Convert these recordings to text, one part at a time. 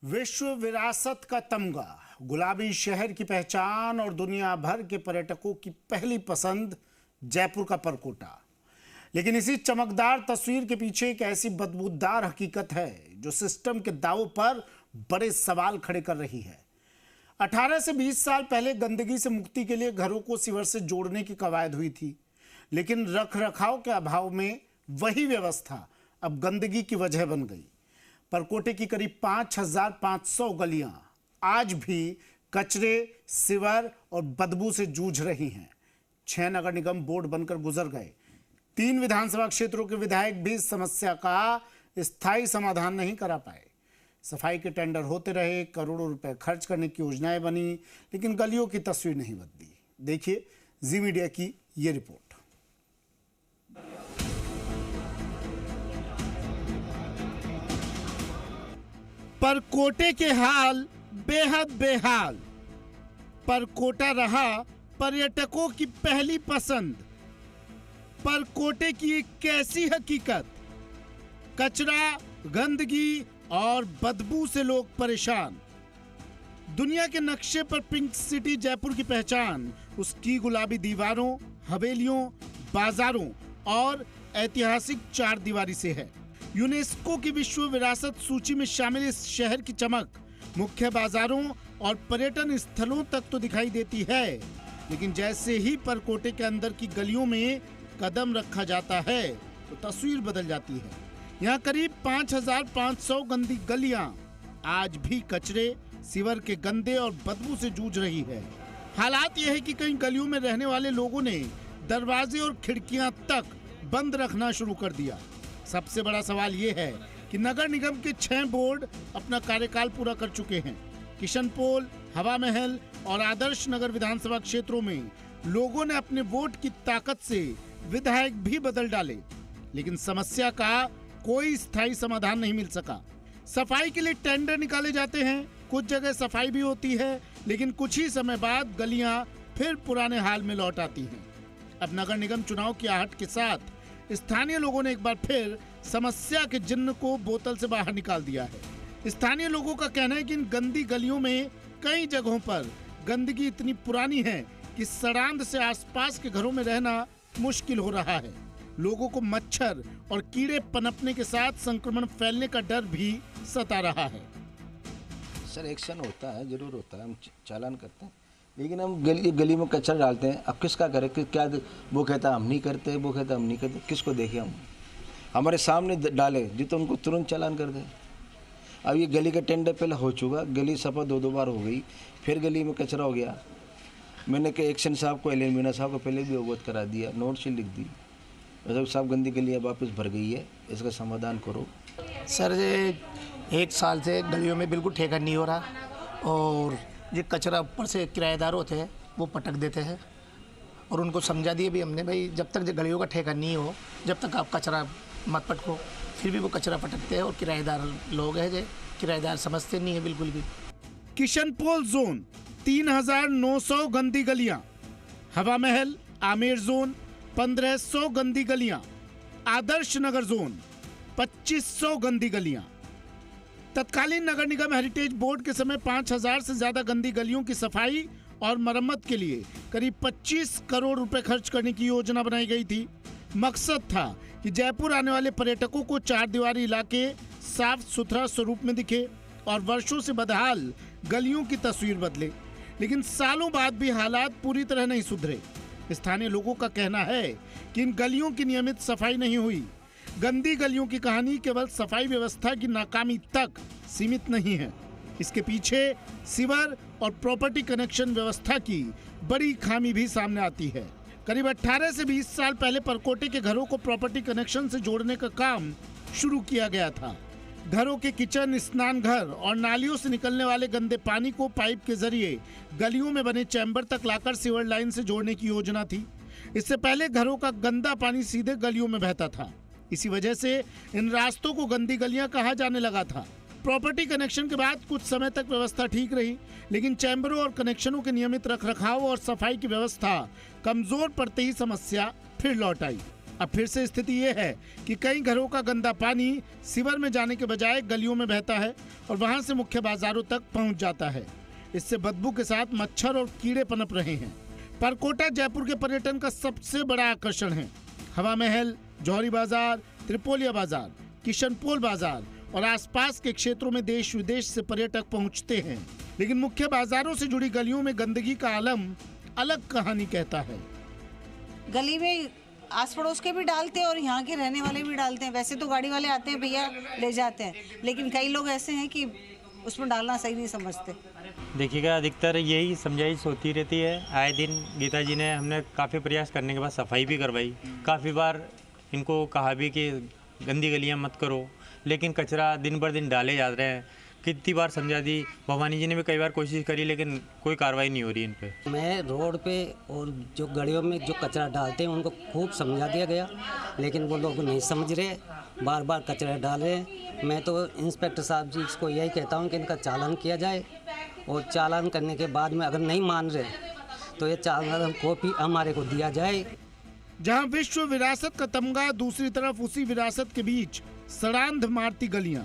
विश्व विरासत का तमगा, गुलाबी शहर की पहचान और दुनिया भर के पर्यटकों की पहली पसंद जयपुर का परकोटा। लेकिन इसी चमकदार तस्वीर के पीछे एक ऐसी बदबूदार हकीकत है जो सिस्टम के दावों पर बड़े सवाल खड़े कर रही है। 18 से 20 साल पहले गंदगी से मुक्ति के लिए घरों को सीवर से जोड़ने की कवायद हुई थी, लेकिन रख रखाव के अभाव में वही व्यवस्था अब गंदगी की वजह बन गई। परकोटे की करीब 5,500 गलियां आज भी कचरे, सीवर और बदबू से जूझ रही हैं। 6 नगर निगम बोर्ड बनकर गुजर गए। 3 विधानसभा क्षेत्रों के विधायक भी इस समस्या का स्थायी समाधान नहीं करा पाए। सफाई के टेंडर होते रहे, करोड़ों रुपए खर्च करने की योजनाएं बनी, लेकिन गलियों की तस्वीर नहीं बदली। देखिए जी मीडिया की ये रिपोर्ट। परकोटे के हाल बेहद बेहाल। परकोटा रहा पर्यटकों की पहली पसंद। परकोटे की एक कैसी हकीकत, कचरा, गंदगी और बदबू से लोग परेशान। दुनिया के नक्शे पर पिंक सिटी जयपुर की पहचान उसकी गुलाबी दीवारों, हवेलियों, बाजारों और ऐतिहासिक चार दीवारी से है। यूनेस्को की विश्व विरासत सूची में शामिल इस शहर की चमक मुख्य बाजारों और पर्यटन स्थलों तक तो दिखाई देती है, लेकिन जैसे ही परकोटे के अंदर की गलियों में कदम रखा जाता है तो तस्वीर बदल जाती है। यहाँ करीब 5,500 गंदी गलियां आज भी कचरे, सीवर के गंदे और बदबू से जूझ रही है। हालात यह है कि कई गलियों में रहने वाले लोगों ने दरवाजे और खिड़कियां तक बंद रखना शुरू कर दिया। सबसे बड़ा सवाल ये है कि नगर निगम के 6 बोर्ड अपना कार्यकाल पूरा कर चुके हैं। किशनपोल, हवा महल और आदर्श नगर विधानसभा क्षेत्रों में लोगों ने अपने वोट की ताकत से विधायक भी बदल डाले, लेकिन समस्या का कोई स्थायी समाधान नहीं मिल सका। सफाई के लिए टेंडर निकाले जाते हैं, कुछ जगह सफाई भी होती है, लेकिन कुछ ही समय बाद गलियां फिर पुराने हाल में लौट आती हैं। अब नगर निगम चुनाव की आहट के साथ स्थानीय लोगों ने एक बार फिर समस्या के जिन्न को बोतल से बाहर निकाल दिया है। स्थानीय लोगों का कहना है कि इन गंदी गलियों में कई जगहों पर गंदगी इतनी पुरानी है कि सड़ांध से आसपास के घरों में रहना मुश्किल हो रहा है। लोगों को मच्छर और कीड़े पनपने के साथ संक्रमण फैलने का डर भी सता रहा है। सर एक्शन होता है, जरूर होता है, हम चालान करते हैं, लेकिन हम गली में कचरा डालते हैं। अब किसका करें कि क्या वो कहता हम नहीं करते, वो कहता हम नहीं करते, किसको देखें हम? हमारे सामने डाले जी तो उनको तुरंत चालान कर दें। अब ये गली का टेंडर पहले हो चुका, गली सफा 2 बार हो गई, फिर गली में कचरा हो गया। मैंने कि एक्शन साहब को, एल मीना साहब को पहले भी अवगत करा दिया, नोट शीट लिख दी, मतलब साहब गंदी गली अब वापस भर गई है, इसका समाधान करो। सर ये 1 साल से गलियों में बिल्कुल ठेका नहीं हो रहा, और ये कचरा ऊपर से किराएदार होते हैं वो पटक देते हैं, और उनको समझा दिए भी हमने, भाई जब तक गलियों का ठेका नहीं हो जब तक आप कचरा मत पटको, फिर भी वो कचरा पटकते हैं। और किराएदार लोग हैं जो किराएदार समझते नहीं है बिल्कुल भी। किशनपोल जोन 3,900 गंदी गलियां, हवा महल आमेर जोन 1,500 गंदी गलियां, आदर्श नगर जोन 2,500 गंदी गलियां। तत्कालीन नगर निगम हेरिटेज बोर्ड के समय 5,000 से ज्यादा गंदी गलियों की सफाई और मरम्मत के लिए करीब 25 करोड़ रुपए खर्च करने की योजना बनाई गई थी। मकसद था कि जयपुर आने वाले पर्यटकों को 4 दीवारी इलाके साफ सुथरा स्वरूप में दिखे और वर्षों से बदहाल गलियों की तस्वीर बदले, लेकिन सालों बाद भी हालात पूरी तरह नहीं सुधरे। स्थानीय लोगों का कहना है कि इन गलियों की नियमित सफाई नहीं हुई। गंदी गलियों की कहानी केवल सफाई व्यवस्था की नाकामी तक सीमित नहीं है, इसके पीछे सीवर और प्रॉपर्टी कनेक्शन व्यवस्था की बड़ी खामी भी सामने आती है। करीब 18 से 20 साल पहले परकोटे के घरों को प्रॉपर्टी कनेक्शन से जोड़ने का काम शुरू किया गया था। घरों के किचन, स्नान घर और नालियों से निकलने वाले गंदे पानी को पाइप के जरिए गलियों में बने चैम्बर तक लाकर सीवर लाइन से जोड़ने की योजना थी। इससे पहले घरों का गंदा पानी सीधे गलियों में बहता था, इसी वजह से इन रास्तों को गंदी गलियां कहा जाने लगा था। प्रॉपर्टी कनेक्शन के बाद कुछ समय तक व्यवस्था ठीक रही, लेकिन चैम्बरों और कनेक्शनों के नियमित रखरखाव और सफाई की व्यवस्था कमजोर पड़ते ही समस्या फिर लौट आई। अब फिर से स्थिति ये है कि कई घरों का गंदा पानी सीवर में जाने के बजाय गलियों में बहता है और वहां से मुख्य बाजारों तक पहुंच जाता है। इससे बदबू के साथ मच्छर और कीड़े पनप रहे हैं। परकोटा जयपुर के पर्यटन का सबसे बड़ा आकर्षण है। हवा महल, जौहरी बाजार, त्रिपोलिया बाजार, किशनपोल बाजार और आसपास के क्षेत्रों में देश विदेश से पर्यटक पहुंचते हैं। लेकिन मुख्य बाजारों से जुड़ी गलियों में गंदगी का आलम अलग कहानी कहता है। गली में आस पड़ोस के भी डालते हैं और यहाँ के रहने वाले भी डालते हैं। वैसे तो गाड़ी वाले आते हैं, भैया ले जाते हैं, लेकिन कई लोग ऐसे हैं कि उसमें डालना सही नहीं समझते। देखिएगा, अधिकतर यही समझाइश होती रहती है। आए दिन गीता जी ने हमने काफ़ी प्रयास करने के बाद सफाई भी करवाई। काफ़ी बार इनको कहा भी कि गंदी गलियां मत करो, लेकिन कचरा दिन भर दिन डाले जा रहे हैं। कितनी बार समझा दी, भवानी जी ने भी कई बार कोशिश करी, लेकिन कोई कार्रवाई नहीं हो रही इन पे। मैं रोड पे और जो गलियों में जो कचरा डालते हैं उनको खूब समझा दिया गया, लेकिन वो लोग नहीं समझ रहे, बार बार कचरा डाल रहे हैं। मैं तो इंस्पेक्टर साहब जी को यही कहता हूँ कि इनका चालान किया जाए और चालान करने के बाद में अगर नहीं मान रहे तो ये चालान कॉपी हमारे को दिया जाए। जहां विश्व विरासत का तमगा, दूसरी तरफ उसी विरासत के बीच सड़ांध मारती गलियां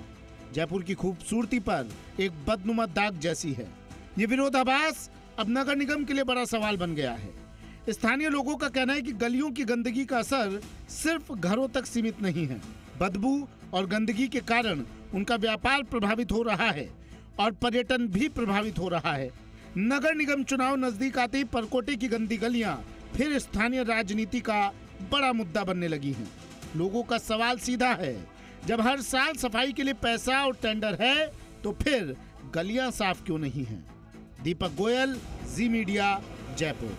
जयपुर की खूबसूरती पर एक बदनुमा दाग जैसी है। ये विरोधाभास अब नगर निगम के लिए बड़ा सवाल बन गया है। स्थानीय लोगों का कहना है कि गलियों की गंदगी का असर सिर्फ घरों तक सीमित नहीं है। बदबू और गंदगी के कारण उनका व्यापार प्रभावित हो रहा है और पर्यटन भी प्रभावित हो रहा है। नगर निगम चुनाव नजदीक आते ही परकोटे की गंदी गलियां फिर स्थानीय राजनीति का बड़ा मुद्दा बनने लगी हैं। लोगों का सवाल सीधा है, जब हर साल सफाई के लिए पैसा और टेंडर है तो फिर गलियां साफ क्यों नहीं हैं? दीपक गोयल, जी मीडिया, जयपुर।